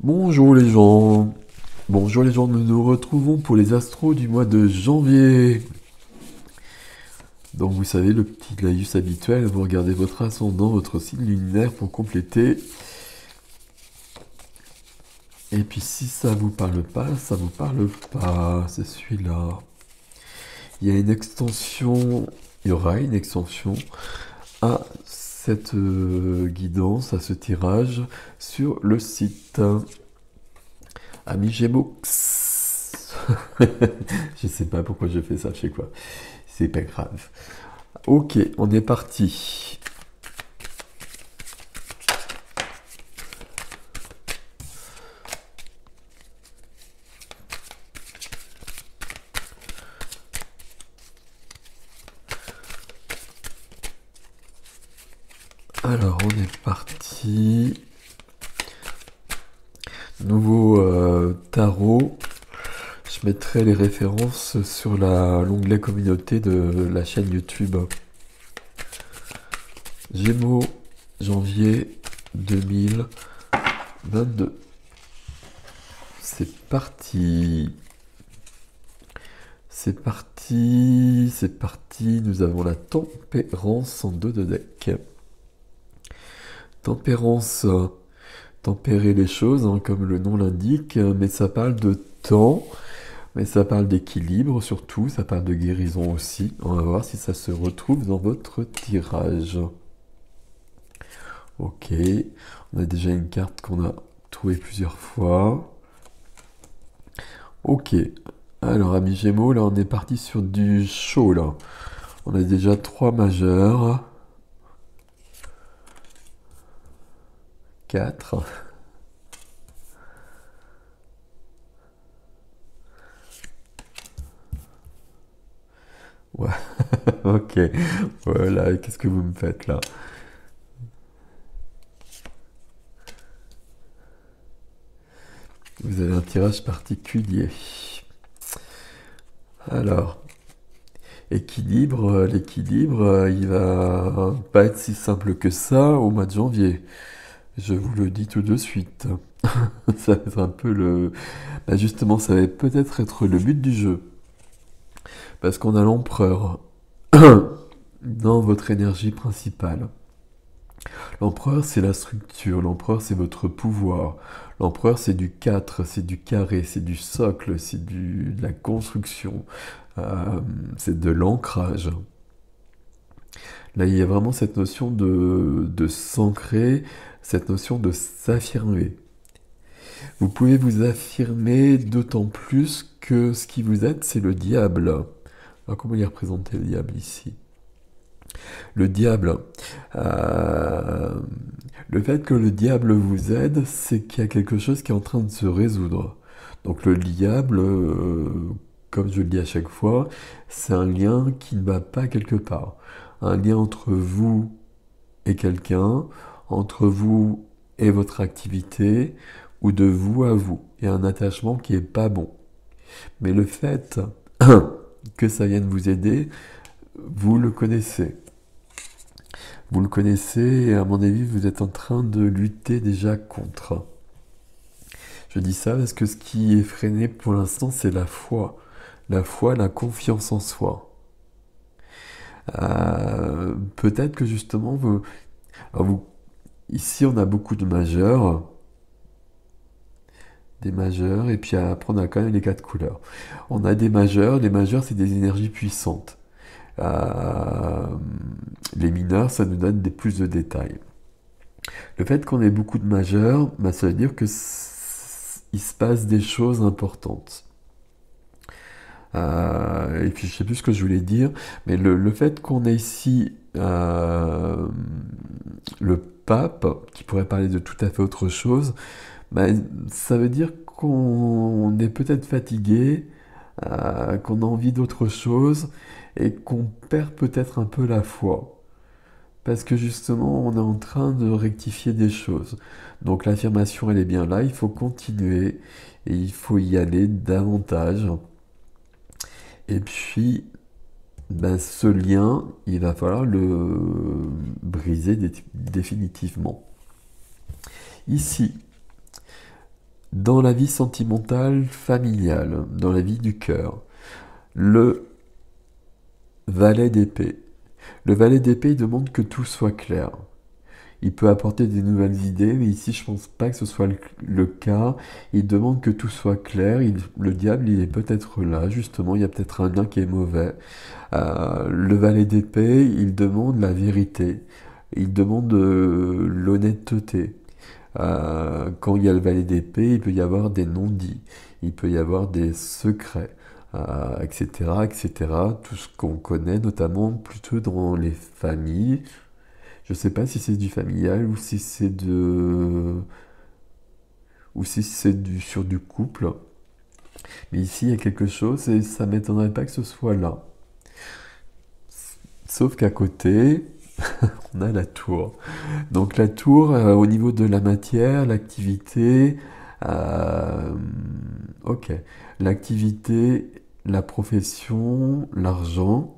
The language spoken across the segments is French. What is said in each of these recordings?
Bonjour les gens. Bonjour les gens, nous nous retrouvons pour les astros du mois de janvier. Donc vous savez, le petit laïus habituel, vous regardez votre ascendant, votre signe lunaire pour compléter. Et puis si ça vous parle pas, ça vous parle pas, c'est celui-là. Il y a une extension, il y aura une extension à cette guidance, à ce tirage sur le site. Ami Gémeaux. Je sais pas pourquoi je fais ça, je sais quoi. C'est pas grave. Ok, on est parti. Alors, on est parti. Nouveau tarot. Je mettrai les références sur l'onglet communauté de la chaîne YouTube. Gémeaux, janvier 2022. C'est parti. C'est parti. C'est parti. Nous avons la tempérance en dos de deck. Tempérance, tempérer les choses, hein, comme le nom l'indique, mais ça parle de temps, mais ça parle d'équilibre surtout, ça parle de guérison aussi. On va voir si ça se retrouve dans votre tirage. Ok, on a déjà une carte qu'on a trouvée plusieurs fois. Ok, alors amis Gémeaux, là on est parti sur du chaud là. On a déjà 3 majeurs. 4. Ouais, ok. Voilà, qu'est-ce que vous me faites là? Vous avez un tirage particulier. Alors, l'équilibre, il va pas être si simple que ça au mois de janvier. Je vous le dis tout de suite. Ça va être un peu le... Bah justement, ça va peut-être être le but du jeu. Parce qu'on a l'empereur dans votre énergie principale. L'empereur, c'est la structure, l'empereur, c'est votre pouvoir. L'empereur, c'est du 4, c'est du carré, c'est du socle, c'est de la construction, c'est de l'ancrage. Là, il y a vraiment cette notion de s'ancrer, cette notion de s'affirmer. Vous pouvez vous affirmer d'autant plus que ce qui vous aide, c'est le diable. Alors, comment il est représenté le diable ici? Le diable, euh, le fait que le diable vous aide, c'est qu'il y a quelque chose qui est en train de se résoudre. Donc le diable, comme je le dis à chaque fois, c'est un lien qui ne va pas quelque part. Un lien entre vous et quelqu'un, entre vous et votre activité, ou de vous à vous. Il y a un attachement qui est pas bon. Mais le fait que ça vienne vous aider, vous le connaissez. Vous le connaissez et à mon avis, vous êtes en train de lutter déjà contre. Je dis ça parce que ce qui est freiné pour l'instant, c'est la foi. La foi, la confiance en soi. Peut-être que justement, ici on a beaucoup de majeurs, des majeurs, et puis après on a quand même les 4 couleurs. On a des majeurs, les majeurs c'est des énergies puissantes. Euh, les mineurs, ça nous donne plus de détails. Le fait qu'on ait beaucoup de majeurs, bah, ça veut dire que il se passe des choses importantes. Et puis je sais plus ce que je voulais dire, mais le fait qu'on ait ici le pape, qui pourrait parler de tout à fait autre chose, bah, ça veut dire qu'on est peut-être fatigué, qu'on a envie d'autre chose, et qu'on perd peut-être un peu la foi. Parce que justement, on est en train de rectifier des choses. Donc l'affirmation, elle est bien là, il faut continuer et il faut y aller davantage. Et puis, ben, ce lien, il va falloir le briser définitivement. Ici, Dans la vie sentimentale, familiale, dans la vie du cœur, le valet d'épée. Le valet d'épée il demande que tout soit clair. Il peut apporter des nouvelles idées, mais ici je pense pas que ce soit le cas. Il demande que tout soit clair. Le diable, il est peut-être là, justement, il y a peut-être un lien qui est mauvais. Le valet d'épée, il demande la vérité. Il demande l'honnêteté. Quand il y a le valet d'épée, il peut y avoir des non-dits. Il peut y avoir des secrets. Etc., etc. Tout ce qu'on connaît, notamment plutôt dans les familles. Je sais pas si c'est du familial ou si c'est sur du couple. Mais ici, il y a quelque chose et ça m'étonnerait pas que ce soit là. Sauf qu'à côté, on a la tour. Donc la tour, au niveau de la matière, l'activité, euh, ok, l'activité, la profession, l'argent,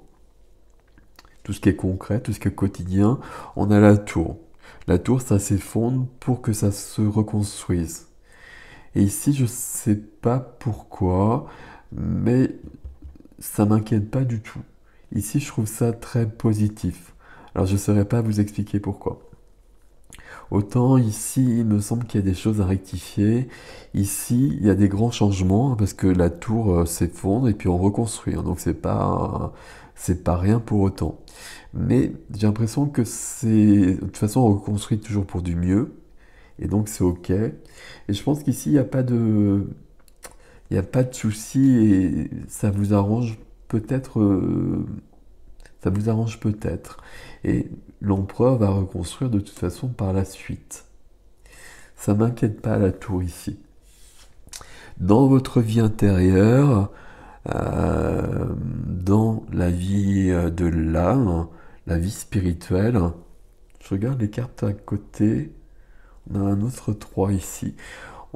tout ce qui est concret, tout ce qui est quotidien, on a la tour. La tour, ça s'effondre pour que ça se reconstruise. Et ici, je sais pas pourquoi, mais ça m'inquiète pas du tout. Ici, je trouve ça très positif. Alors, je ne saurais pas vous expliquer pourquoi. Autant ici, il me semble qu'il y a des choses à rectifier. Ici, il y a des grands changements parce que la tour s'effondre et puis on reconstruit. Hein. Donc c'est pas rien pour autant. Mais j'ai l'impression que de toute façon, on reconstruit toujours pour du mieux. Et donc c'est ok. Et je pense qu'ici, il y a pas de souci et ça vous arrange peut-être, ça vous arrange peut-être. Et l'empereur va reconstruire de toute façon par la suite. Ça m'inquiète pas la tour ici. Dans votre vie intérieure, dans la vie de l'âme, la vie spirituelle, je regarde les cartes à côté. On a un autre 3 ici.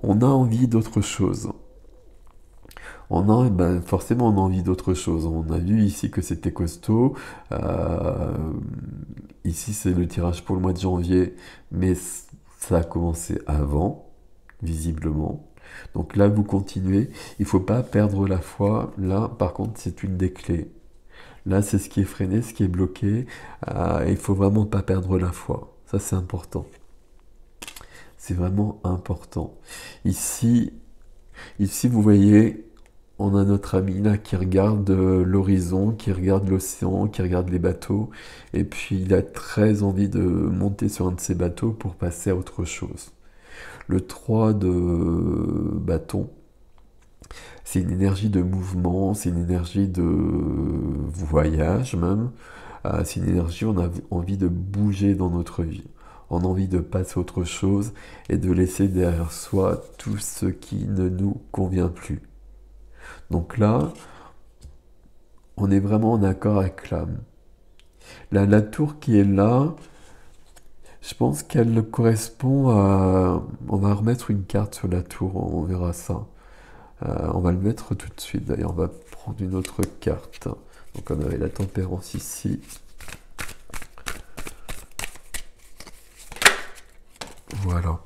On a envie d'autre chose. Forcément, on a envie d'autre chose. On a vu ici que c'était costaud. Euh, Ici, c'est le tirage pour le mois de janvier, mais ça a commencé avant, visiblement. Donc là, vous continuez. Il ne faut pas perdre la foi. Là, par contre, c'est une des clés. Là, c'est ce qui est freiné, ce qui est bloqué. Il faut vraiment pas perdre la foi. Ça, c'est important. C'est vraiment important. Ici, ici, vous voyez, on a notre ami là qui regarde l'horizon, qui regarde l'océan, qui regarde les bateaux, et puis il a très envie de monter sur un de ces bateaux pour passer à autre chose. Le 3 de bâton, c'est une énergie de mouvement, c'est une énergie de voyage même, c'est une énergie où on a envie de bouger dans notre vie. On a envie de passer à autre chose et de laisser derrière soi tout ce qui ne nous convient plus. Donc là, on est vraiment en accord avec l'âme. La tour qui est là, je pense qu'elle correspond à... On va remettre une carte sur la tour, on verra ça. On va le mettre tout de suite, d'ailleurs, on va prendre une autre carte. Donc on avait la tempérance ici. Voilà.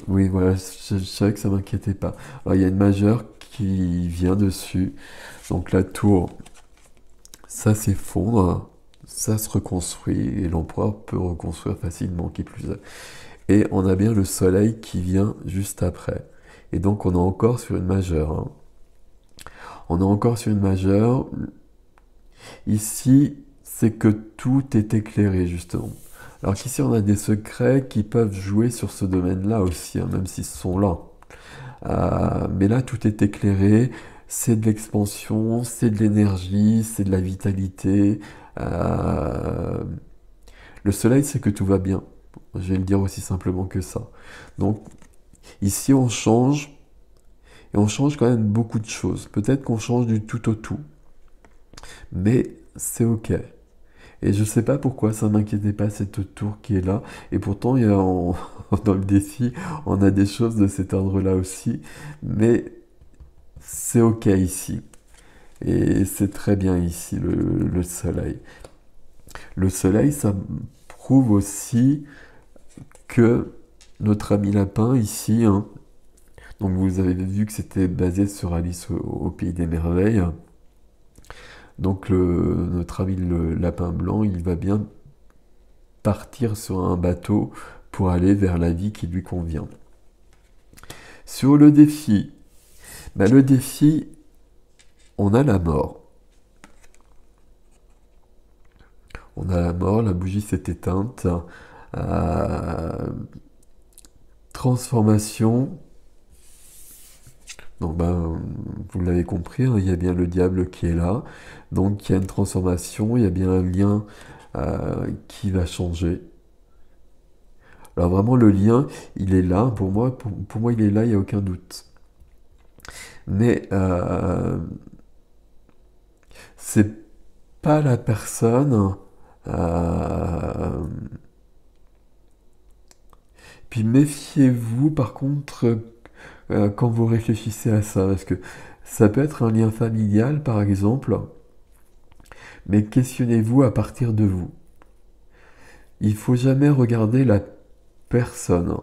Oui, voilà, je savais que ça m'inquiétait pas. Alors il y a une majeure qui vient dessus. Donc la tour, ça s'effondre, ça se reconstruit et l'empereur peut reconstruire facilement, qui plus est. Et on a bien le soleil qui vient juste après. Et donc on est encore sur une majeure. Hein. On est encore sur une majeure. Ici, c'est que tout est éclairé justement. Alors qu'ici on a des secrets qui peuvent jouer sur ce domaine-là aussi, hein, même s'ils sont là. Mais là, tout est éclairé, c'est de l'expansion, c'est de l'énergie, c'est de la vitalité. Euh, le soleil, c'est que tout va bien. Je vais le dire aussi simplement que ça. Donc, ici, on change, et on change quand même beaucoup de choses. Peut-être qu'on change du tout au tout, mais c'est ok. Et je sais pas pourquoi ça m'inquiétait pas cette tour qui est là. Et pourtant, dans le défi, on a des choses de cet ordre-là aussi. Mais c'est ok ici. Et c'est très bien ici, le soleil. Le soleil, ça prouve aussi que notre ami lapin ici, hein. Donc vous avez vu que c'était basé sur Alice au Pays des Merveilles. Donc notre ami le lapin blanc, il va bien partir sur un bateau pour aller vers la vie qui lui convient. Sur le défi, le défi, on a la mort. On a la mort, la bougie s'est éteinte. Transformation. Donc vous l'avez compris, hein, il y a bien le diable qui est là. Donc il y a une transformation, il y a bien un lien qui va changer. Alors vraiment le lien, il est là, pour moi il est là, il n'y a aucun doute. Mais c'est pas la personne. Puis méfiez-vous par contre quand vous réfléchissez à ça, parce que ça peut être un lien familial par exemple, mais questionnez-vous à partir de vous. Il faut jamais regarder la personne.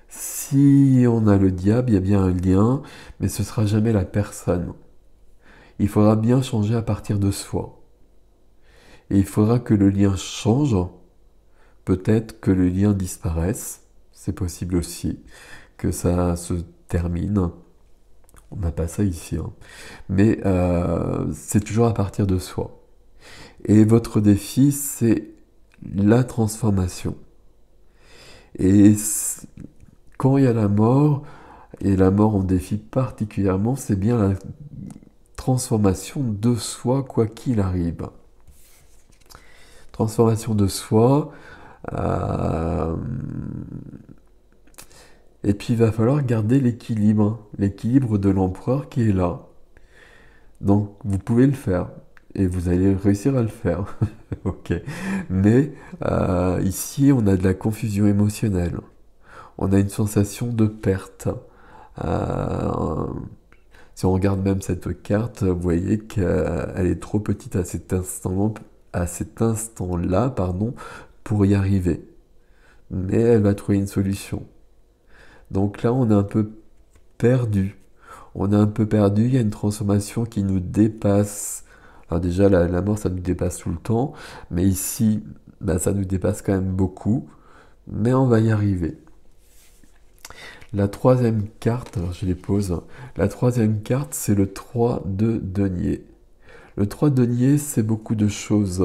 Si on a le diable, il y a bien un lien, mais ce sera jamais la personne. Il faudra bien changer à partir de soi. Et il faudra que le lien change, peut-être que le lien disparaisse, c'est possible aussi, que ça se termine. On n'a pas ça ici, hein. Mais c'est toujours à partir de soi. Et votre défi, c'est la transformation. Et quand il y a la mort, et la mort en défi particulièrement, c'est bien la transformation de soi, quoi qu'il arrive. Transformation de soi. Et puis il va falloir garder l'équilibre de l'empereur qui est là. Donc vous pouvez le faire. Et vous allez réussir à le faire. Ok. Mais ici, on a de la confusion émotionnelle. On a une sensation de perte. Si on regarde même cette carte, vous voyez qu'elle est trop petite à cet instant-là, pardon, pour y arriver. Mais elle va trouver une solution. Donc là, on est un peu perdu. On est un peu perdu, il y a une transformation qui nous dépasse. Alors déjà, la mort, ça nous dépasse tout le temps. Mais ici, ça nous dépasse quand même beaucoup. Mais on va y arriver. La troisième carte, alors je les pose. La troisième carte, c'est le 3 de denier. Le 3 de denier, c'est beaucoup de choses.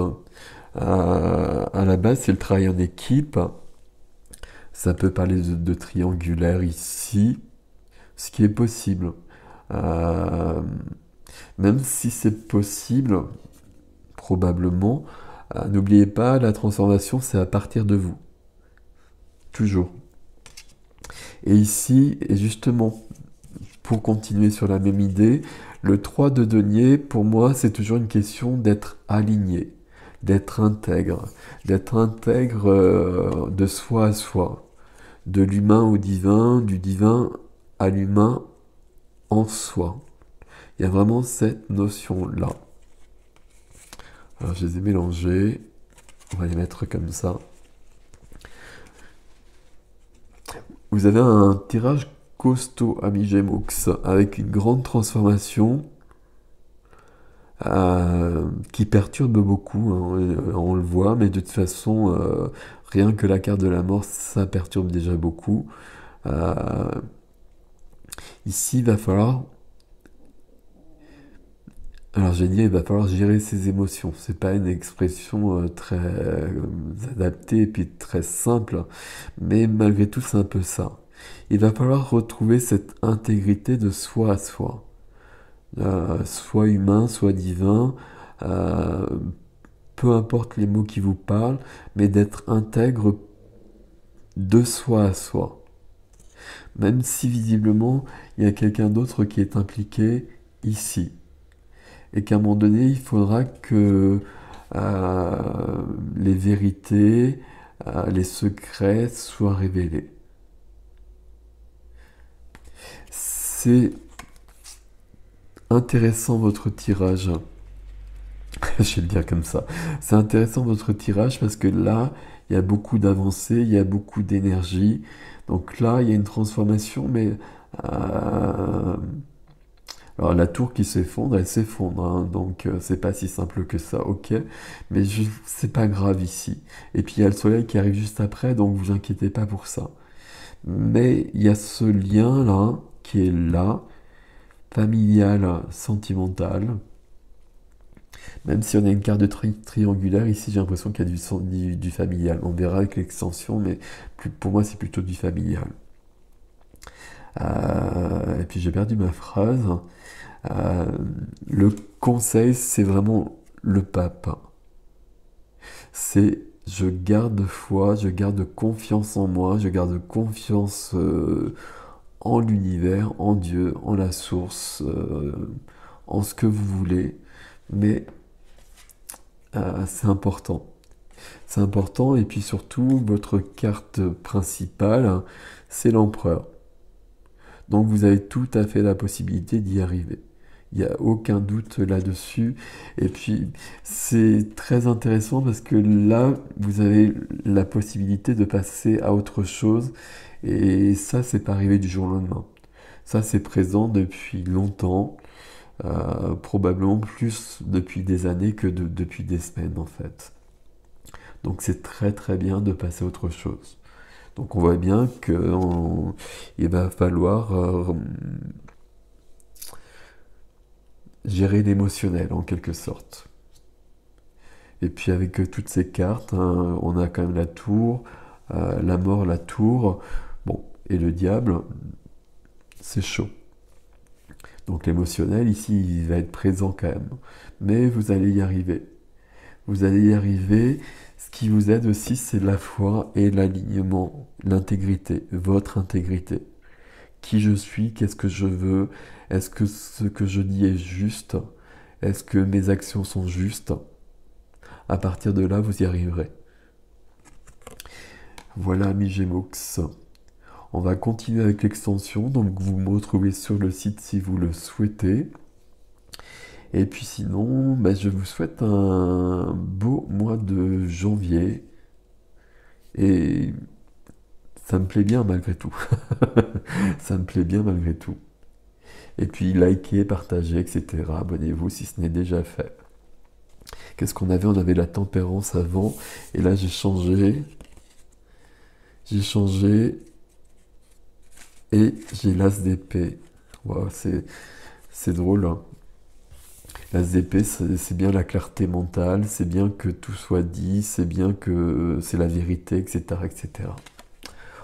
À la base, c'est le travail en équipe. Ça peut parler de triangulaire ici, ce qui est possible. Même si c'est possible, probablement, n'oubliez pas, la transformation, c'est à partir de vous. Toujours. Et ici, et justement, pour continuer sur la même idée, le 3 de denier, pour moi, c'est toujours une question d'être aligné, d'être intègre de soi à soi, de l'humain au divin, du divin à l'humain en soi. Il y a vraiment cette notion-là. Alors je les ai mélangés, on va les mettre comme ça. Vous avez un tirage costaud, ami Gemoux, avec une grande transformation qui perturbe beaucoup, hein, on le voit, mais de toute façon, rien que la carte de la mort, ça perturbe déjà beaucoup. Ici, il va falloir... Alors j'ai dit, il va falloir gérer ses émotions. C'est pas une expression très adaptée et puis très simple, mais malgré tout, c'est un peu ça. Il va falloir retrouver cette intégrité de soi à soi. Soit humain, soit divin, peu importe les mots qui vous parlent, mais d'être intègre de soi à soi. Même si visiblement il y a quelqu'un d'autre qui est impliqué ici. Et qu'à un moment donné, il faudra que les vérités, les secrets soient révélés. C'est intéressant votre tirage. Je vais le dire comme ça. C'est intéressant votre tirage parce que là, Il y a beaucoup d'avancées, il y a beaucoup d'énergie. Donc là, il y a une transformation, mais alors la tour qui s'effondre, elle s'effondre, hein. Donc c'est pas si simple que ça, ok. Mais c'est pas grave ici. Et puis il y a le soleil qui arrive juste après, donc vous inquiétez pas pour ça. Mais il y a ce lien là qui est là, familial, sentimental. Même si on a une carte de triangulaire, ici j'ai l'impression qu'il y a du familial. On verra avec l'extension, mais pour moi c'est plutôt du familial. Et puis j'ai perdu ma phrase. Euh, le conseil, c'est vraiment le pape. C'est je garde foi, je garde confiance en moi, je garde confiance en l'univers, en Dieu, en la source, en ce que vous voulez. Mais c'est important. C'est important, et puis surtout, votre carte principale, hein, c'est l'empereur. Donc vous avez tout à fait la possibilité d'y arriver. Il n'y a aucun doute là-dessus. Et puis, c'est très intéressant parce que là, vous avez la possibilité de passer à autre chose. Et ça, c'est pas arrivé du jour au lendemain. Ça, c'est présent depuis longtemps, probablement plus depuis des années que depuis des semaines, en fait. Donc, c'est très très bien de passer à autre chose. Donc, on voit bien qu'il va falloir gérer l'émotionnel en quelque sorte. Et puis avec toutes ces cartes, hein, on a quand même la tour, la mort, la tour, bon, et le diable, c'est chaud. Donc l'émotionnel ici, il va être présent quand même. Mais vous allez y arriver. Vous allez y arriver. Ce qui vous aide aussi, c'est la foi et l'alignement, l'intégrité, votre intégrité. Qui je suis, qu'est-ce que je veux, est-ce que ce que je dis est juste, est-ce que mes actions sont justes. À partir de là, vous y arriverez. Voilà, amis Gémeaux. On va continuer avec l'extension, donc vous me retrouvez sur le site si vous le souhaitez. Et puis sinon, bah, je vous souhaite un beau mois de janvier. Et ça me plaît bien malgré tout. Ça me plaît bien malgré tout. Et puis likez, partagez, etc. Abonnez-vous si ce n'est déjà fait. Qu'est-ce qu'on avait? On avait la tempérance avant. Et là, j'ai changé. J'ai changé. Et j'ai l'as d'épée. Wow, c'est drôle, hein. L'as d'épée, c'est bien la clarté mentale. C'est bien que tout soit dit. C'est bien que c'est la vérité, etc., etc.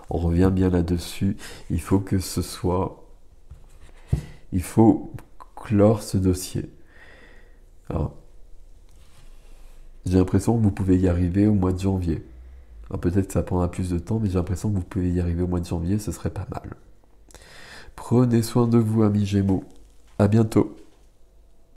On revient bien là-dessus. Il faut que ce soit... Il faut clore ce dossier. Alors, j'ai l'impression que vous pouvez y arriver au mois de janvier. Alors, peut-être que ça prendra plus de temps, mais j'ai l'impression que vous pouvez y arriver au mois de janvier, ce serait pas mal. Prenez soin de vous, amis Gémeaux. À bientôt.